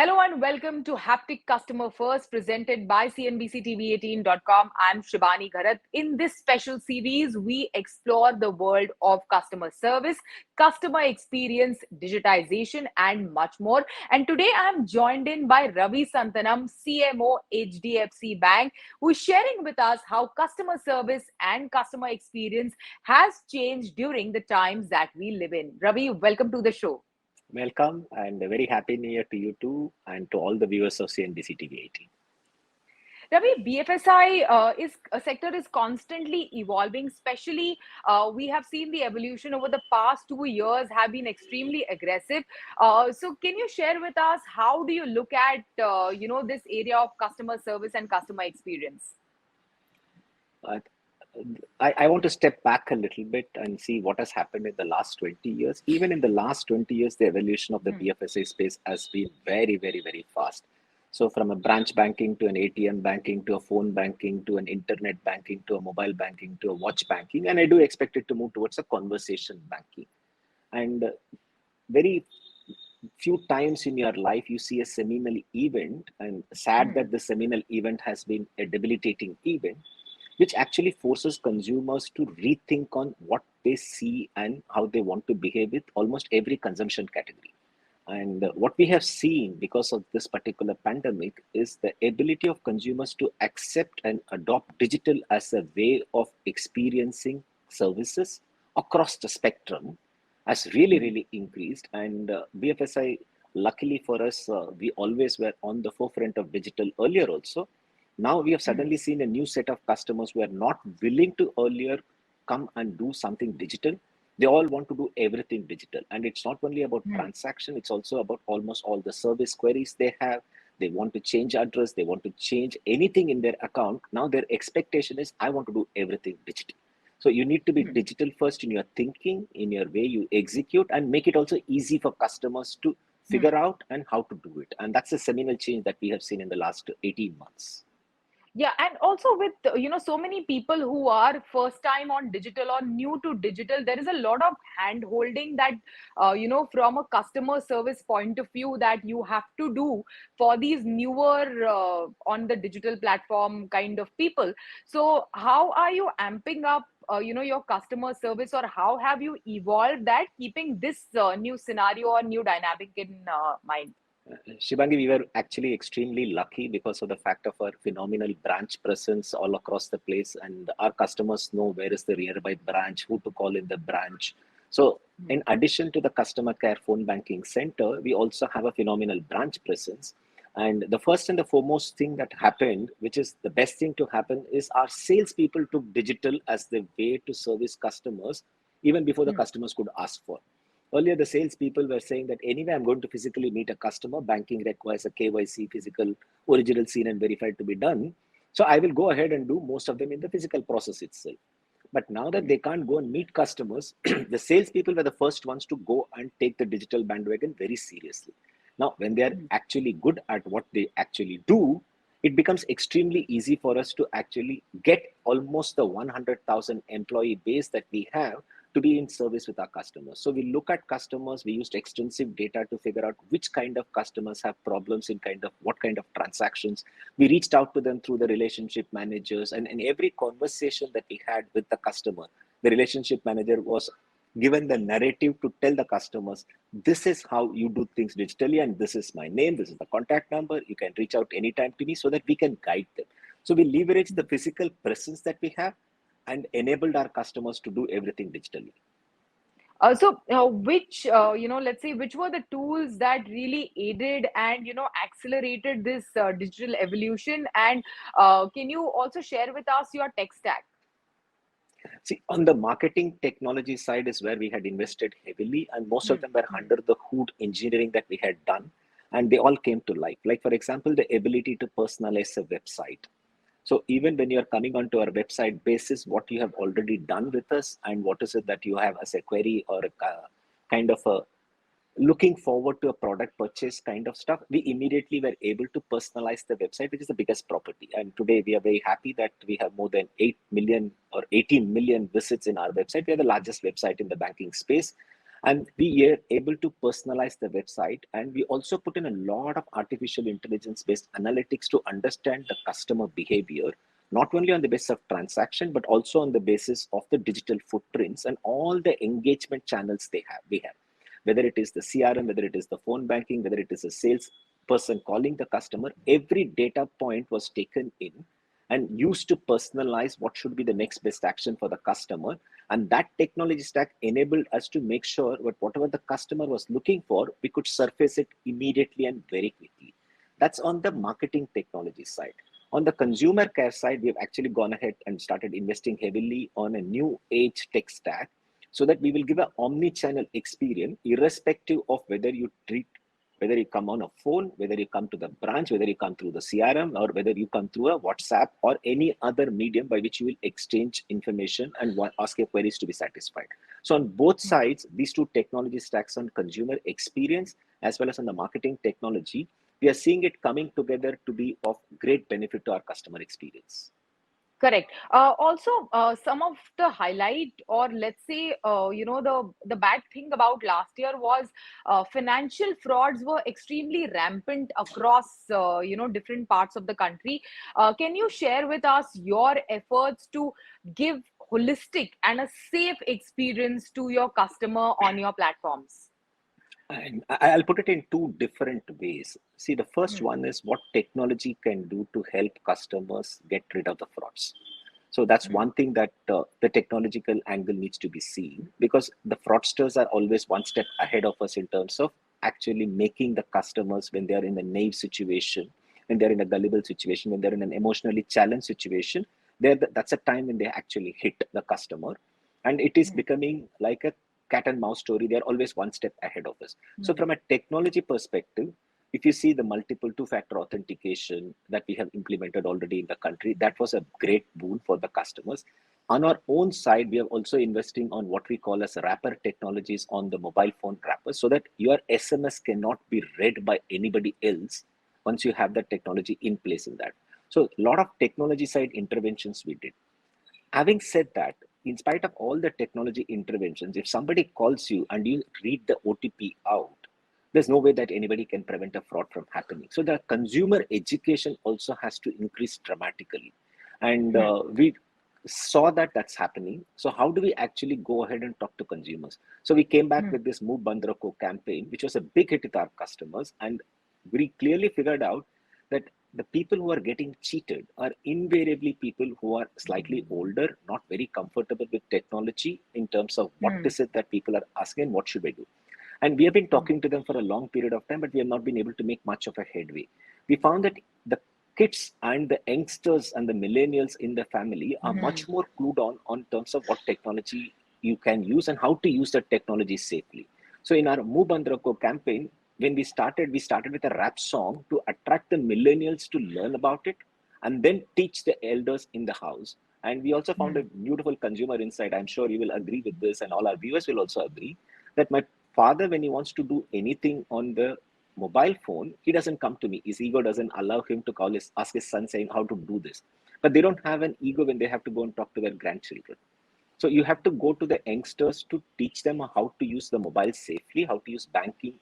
Hello and welcome to Haptik Customer First, presented by CNBC TV18.com. I'm Shibani, Gharat. In this special series, we explore the world of customer service, customer experience, digitization, and much more. And today I'm joined in by Ravi Santhanam, CMO, HDFC Bank, who is sharing with us how customer service and customer experience has changed during the times that we live in. Ravi, welcome to the show. Welcome and a very happy new year to you too and to all the viewers of CNBC TV 18. Ravi, BFSI is a sector is constantly evolving. Especially, we have seen the evolution over the past 2 years have been extremely aggressive. So, can you share with us how do you look at this area of customer service and customer experience? Uh, I want to step back a little bit and see what has happened in the last 20 years. Even in the last 20 years, the evolution of the BFSI space has been very, very, very fast. So from a branch banking to an ATM banking to a phone banking to an internet banking to a mobile banking to a watch banking. And I do expect it to move towards a conversation banking. And very few times in your life you see a seminal event, and sad that the seminal event has been a debilitating event, which actually forces consumers to rethink on what they see and how they want to behave with almost every consumption category. And what we have seen because of this particular pandemic is the ability of consumers to accept and adopt digital as a way of experiencing services across the spectrum has really, really increased. And BFSI, luckily for us, we always were on the forefront of digital earlier also. Now we have suddenly seen a new set of customers who are not willing to earlier come and do something digital. They all want to do everything digital. And it's not only about transaction, it's also about almost all the service queries they have. They want to change address, they want to change anything in their account. Now their expectation is, I want to do everything digital. So you need to be digital first in your thinking, in your way you execute, and make it also easy for customers to figure out and how to do it. And that's a seminal change that we have seen in the last 18 months. Yeah, and also with so many people who are first time on digital or new to digital, there is a lot of hand holding that from a customer service point of view that you have to do for these newer on the digital platform kind of people. So how are you amping up your customer service, or how have you evolved that, keeping this new scenario or new dynamic in mind? Shibani, we were actually extremely lucky because of the fact of our phenomenal branch presence all across the place, and our customers know where is the nearby branch, who to call in the branch. So in addition to the customer care phone banking center, we also have a phenomenal branch presence. And the first and the foremost thing that happened, which is the best thing to happen, is our salespeople took digital as the way to service customers even before the customers could ask for. Earlier, the salespeople were saying that anyway, I'm going to physically meet a customer. Banking requires a KYC, physical, original seen and verified to be done. So I will go ahead and do most of them in the physical process itself. But now that they can't go and meet customers, the salespeople were the first ones to go and take the digital bandwagon very seriously. Now, when they are actually good at what they actually do, it becomes extremely easy for us to actually get almost the 100,000 employee base that we have to be in service with our customers. So we look at customers, we used extensive data to figure out which kind of customers have problems in kind of what kind of transactions. We reached out to them through the relationship managers, and in every conversation that we had with the customer, the relationship manager was given the narrative to tell the customers, this is how you do things digitally, and this is my name, this is the contact number, you can reach out anytime to me, so that we can guide them. So we leverage the physical presence that we have and enabled our customers to do everything digitally. Let's say, which were the tools that really aided and, accelerated this digital evolution? And can you also share with us your tech stack? See, on the marketing technology side is where we had invested heavily, and most of them were under the hood engineering that we had done, and they all came to life. Like, for example, the ability to personalize a website. So even when you're coming onto our website basis, what you have already done with us and what is it that you have as a query or a kind of a looking forward to a product purchase kind of stuff, we immediately were able to personalize the website, which is the biggest property. And today we are very happy that we have more than 8 million or 18 million visits in our website. We are the largest website in the banking space. And we are able to personalize the website, and we also put in a lot of artificial intelligence based analytics to understand the customer behavior, not only on the basis of transaction but also on the basis of the digital footprints and all the engagement channels we have, whether it is the CRM, whether it is the phone banking, whether it is a sales person calling the customer. Every data point was taken in and used to personalize what should be the next best action for the customer. And that technology stack enabled us to make sure that whatever the customer was looking for, we could surface it immediately and very quickly. That's on the marketing technology side. On the consumer care side, we've actually gone ahead and started investing heavily on a new age tech stack, so that we will give an omni-channel experience, irrespective of whether you come on a phone, whether you come to the branch, whether you come through the CRM, or whether you come through a WhatsApp or any other medium by which you will exchange information and ask your queries to be satisfied. So on both sides, these two technology stacks, on consumer experience as well as on the marketing technology, we are seeing it coming together to be of great benefit to our customer experience. Correct. Also, some of the highlight, or let's say, the bad thing about last year was financial frauds were extremely rampant across different parts of the country. Can you share with us your efforts to give holistic and a safe experience to your customer on your platforms? And I'll put it in two different ways. See, the first Hmm. one is what technology can do to help customers get rid of the frauds. So that's Hmm. one thing that the technological angle needs to be seen, because the fraudsters are always one step ahead of us in terms of actually making the customers, when they are in a naive situation, when they're in a gullible situation, when they're in an emotionally challenged situation, that's a time when they actually hit the customer. And it is Hmm. becoming like a cat and mouse story. They're always one step ahead of us. So Hmm. from a technology perspective, if you see the multiple two-factor authentication that we have implemented already in the country, that was a great boon for the customers. On our own side, we are also investing on what we call as wrapper technologies on the mobile phone wrappers, so that your SMS cannot be read by anybody else once you have that technology in place in that. So a lot of technology side interventions we did. Having said that, in spite of all the technology interventions, if somebody calls you and you read the OTP out, there's no way that anybody can prevent a fraud from happening. So the consumer education also has to increase dramatically. And Hmm. we saw that that's happening. So how do we actually go ahead and talk to consumers? So we came back Hmm. with this Move Band Rakho campaign, which was a big hit with our customers. And we clearly figured out that the people who are getting cheated are invariably people who are slightly older, not very comfortable with technology in terms of what Hmm. is it that people are asking, what should I do? And we have been Hmm. talking to them for a long period of time, but we have not been able to make much of a headway. We found that the kids and the youngsters and the millennials in the family are Hmm. much more clued on terms of what technology you can use and how to use that technology safely. So in our Move Bandrako campaign, when we started with a rap song to attract the millennials to learn about it and then teach the elders in the house. And we also found Hmm. a beautiful consumer insight. I'm sure you will agree with this, and all our viewers will also agree, that my father, when he wants to do anything on the mobile phone, he doesn't come to me. His ego doesn't allow him to ask his son saying how to do this. But they don't have an ego when they have to go and talk to their grandchildren. So you have to go to the youngsters to teach them how to use the mobile safely, how to use banking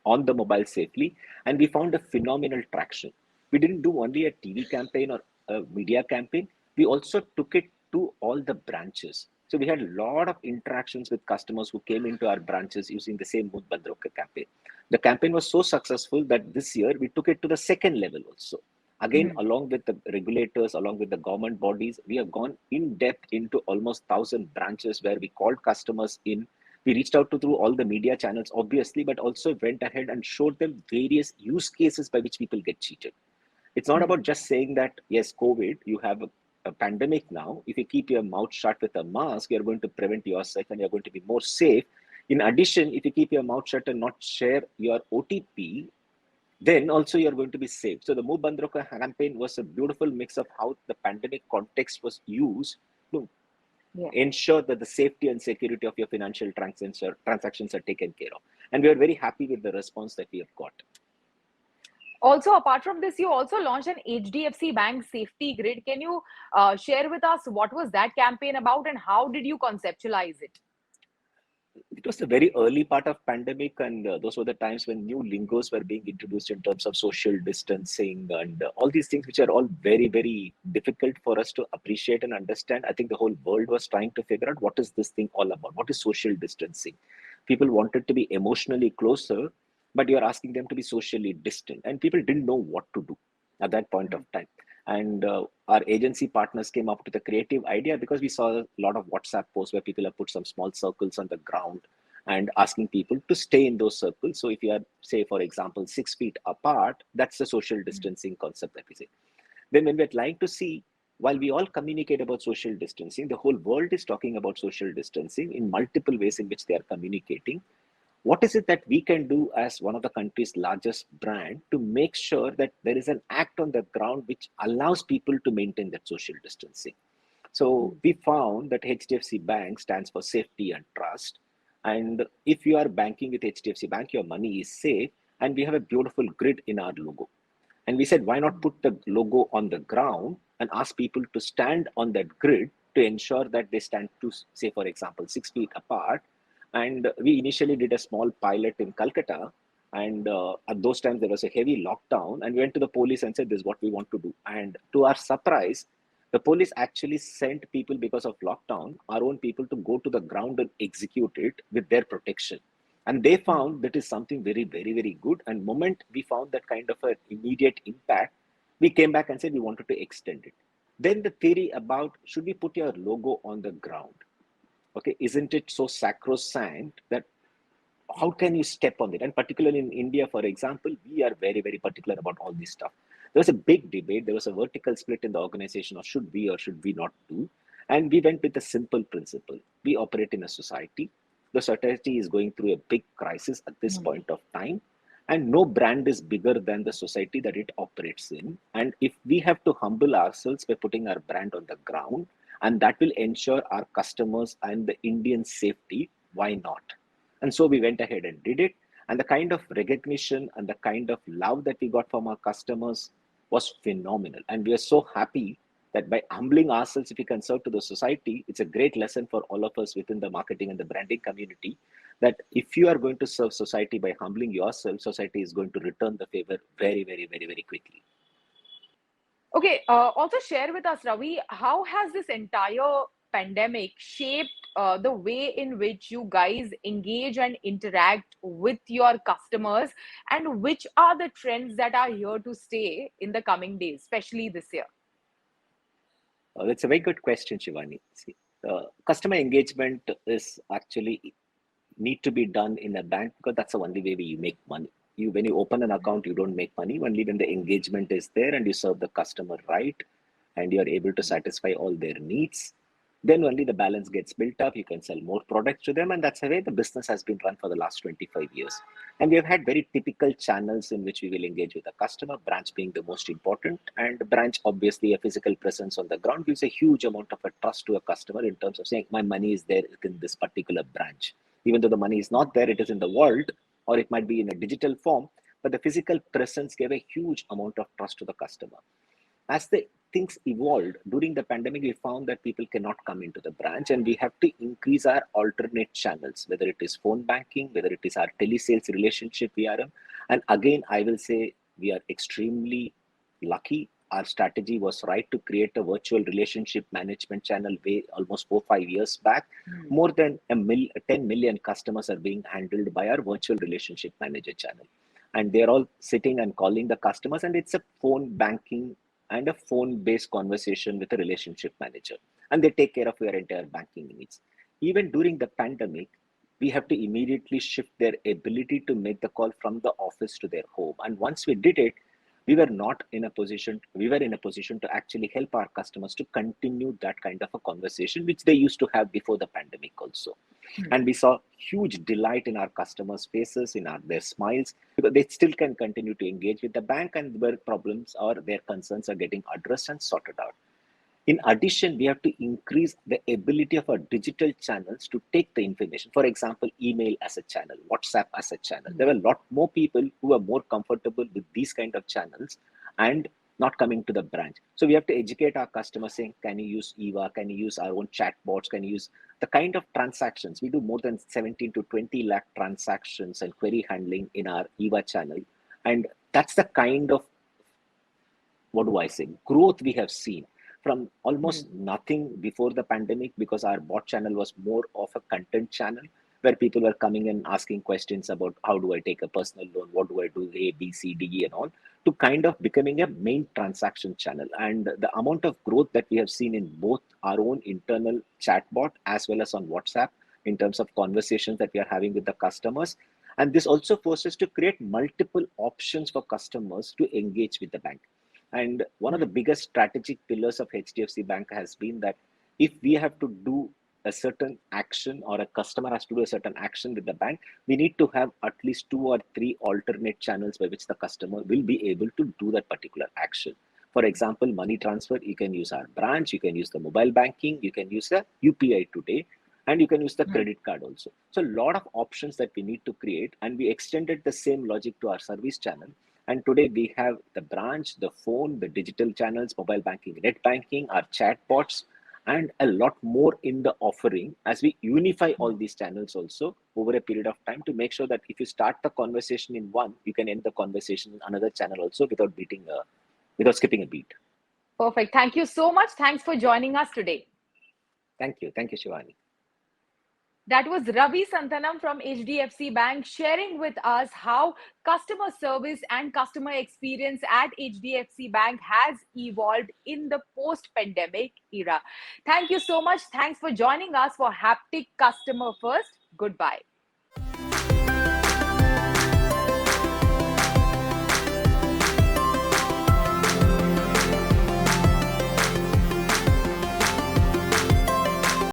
on the mobile safely. And we found a phenomenal traction. We didn't do only a TV campaign or a media campaign. We also took it to all the branches. So we had a lot of interactions with customers who came into our branches using the same Mood Bandroka campaign. The campaign was so successful that this year we took it to the second level also. Again, Hmm. along with the regulators, along with the government bodies, we have gone in depth into almost 1,000 branches where we called customers in. We reached out to through all the media channels, obviously, but also went ahead and showed them various use cases by which people get cheated. It's not Hmm. about just saying that, yes, COVID, you have a pandemic now. If you keep your mouth shut with a mask, you're going to prevent yourself and you're going to be more safe. In addition, if you keep your mouth shut and not share your OTP, then also you're going to be safe. So the Move Bandroka campaign was a beautiful mix of how the pandemic context was used to Yeah. ensure that the safety and security of your financial transactions are taken care of. And we are very happy with the response that we have got. Also, apart from this, you also launched an HDFC Bank safety grid. Can you share with us what was that campaign about and how did you conceptualize it? It was the very early part of pandemic, and those were the times when new lingos were being introduced in terms of social distancing and all these things, which are all very, very difficult for us to appreciate and understand. I think the whole world was trying to figure out what is this thing all about? What is social distancing? People wanted to be emotionally closer, but you're asking them to be socially distant, and people didn't know what to do at that point of time. And our agency partners came up with a creative idea because we saw a lot of WhatsApp posts where people have put some small circles on the ground and asking people to stay in those circles. So if you are, say, for example, 6 feet apart, that's the social distancing concept that we say. Then when we're trying to see, while we all communicate about social distancing, the whole world is talking about social distancing in multiple ways in which they are communicating. What is it that we can do as one of the country's largest brand to make sure that there is an act on the ground which allows people to maintain that social distancing? So we found that HDFC Bank stands for safety and trust. And if you are banking with HDFC Bank, your money is safe. And we have a beautiful grid in our logo. And we said, why not put the logo on the ground and ask people to stand on that grid to ensure that they stand to, say, for example, 6 feet apart. And we initially did a small pilot in Calcutta. And at those times, there was a heavy lockdown. And we went to the police and said, this is what we want to do. And to our surprise, the police actually sent people, because of lockdown, our own people, to go to the ground and execute it with their protection. And they found that is something very, very, very good. And moment we found that kind of an immediate impact, we came back and said we wanted to extend it. Then the theory about should we put your logo on the ground? Okay, isn't it so sacrosanct that how can you step on it? And particularly in India, for example, we are very, very particular about all this stuff. There was a big debate. There was a vertical split in the organization of should we or should we not do. And we went with a simple principle. We operate in a society. The society is going through a big crisis at this point of time. And no brand is bigger than the society that it operates in. And if we have to humble ourselves by putting our brand on the ground, and that will ensure our customers and the Indian safety, why not? And so we went ahead and did it. And the kind of recognition and the kind of love that we got from our customers was phenomenal. And we are so happy that by humbling ourselves, if we can serve to the society, it's a great lesson for all of us within the marketing and the branding community, that if you are going to serve society by humbling yourself, society is going to return the favor very, very, very, very quickly. Okay, also share with us, Ravi, how has this entire pandemic shaped the way in which you guys engage and interact with your customers, and which are the trends that are here to stay in the coming days, especially this year? That's a very good question, Shivani. See, customer engagement is actually need to be done in a bank because that's the only way you make money. When you open an account, you don't make money. Only when the engagement is there and you serve the customer right and you're able to satisfy all their needs, then only the balance gets built up. You can sell more products to them, and that's the way the business has been run for the last 25 years. And we have had very typical channels in which we will engage with the customer, branch being the most important. And branch, obviously, a physical presence on the ground gives a huge amount of a trust to a customer in terms of saying, my money is there in this particular branch. Even though the money is not there, it is in the world, or it might be in a digital form, but the physical presence gave a huge amount of trust to the customer. As the things evolved during the pandemic, we found that people cannot come into the branch, and we have to increase our alternate channels, whether it is phone banking, whether it is our telesales relationship VRM. And again, I will say we are extremely lucky. Our strategy was right to create a virtual relationship management channel way almost 4 5 years back. More than 10 million customers are being handled by our virtual relationship manager channel, and they're all sitting and calling the customers, and it's a phone banking and a phone-based conversation with a relationship manager. And they take care of your entire banking needs. Even during the pandemic, we have to immediately shift their ability to make the call from the office to their home. And once we did it, we were in a position to actually help our customers to continue that kind of a conversation, which they used to have before the pandemic also. And we saw huge delight in our customers' faces, in their smiles, because they still can continue to engage with the bank, and their problems or their concerns are getting addressed and sorted out. In addition, we have to increase the ability of our digital channels to take the information. For example, email as a channel, WhatsApp as a channel. There were a lot more people who are more comfortable with these kind of channels and not coming to the branch. So we have to educate our customers saying, can you use EVA? Can you use our own chatbots? Can you use the kind of transactions we do, more than 17 to 20 lakh transactions and query handling in our EVA channel. And that's the kind of, what do I say, growth we have seen from almost nothing before the pandemic, because our bot channel was more of a content channel where people were coming and asking questions about how do I take a personal loan, what do I do, A, B, C, D, E, and all, to kind of becoming a main transaction channel. And the amount of growth that we have seen in both our own internal chatbot as well as on WhatsApp in terms of conversations that we are having with the customers. And this also forces to create multiple options for customers to engage with the bank. And one of the biggest strategic pillars of HDFC Bank has been that if we have to do a certain action, or a customer has to do a certain action with the bank, we need to have at least 2 or 3 alternate channels by which the customer will be able to do that particular action. For example, money transfer, you can use our branch, you can use the mobile banking, you can use the UPI today, and you can use the credit card also. So a lot of options that we need to create, and we extended the same logic to our service channel. And today we have the branch, the phone, the digital channels, mobile banking, net banking, our chatbots, and a lot more in the offering as we unify all these channels also over a period of time, to make sure that if you start the conversation in one, you can end the conversation in another channel also without skipping a beat. Perfect. Thank you so much. Thanks for joining us today. Thank you, Shivani. That was Ravi Santhanam from HDFC Bank sharing with us how customer service and customer experience at HDFC Bank has evolved in the post-pandemic era. Thank you so much. Thanks for joining us for Haptik Customer First. Goodbye.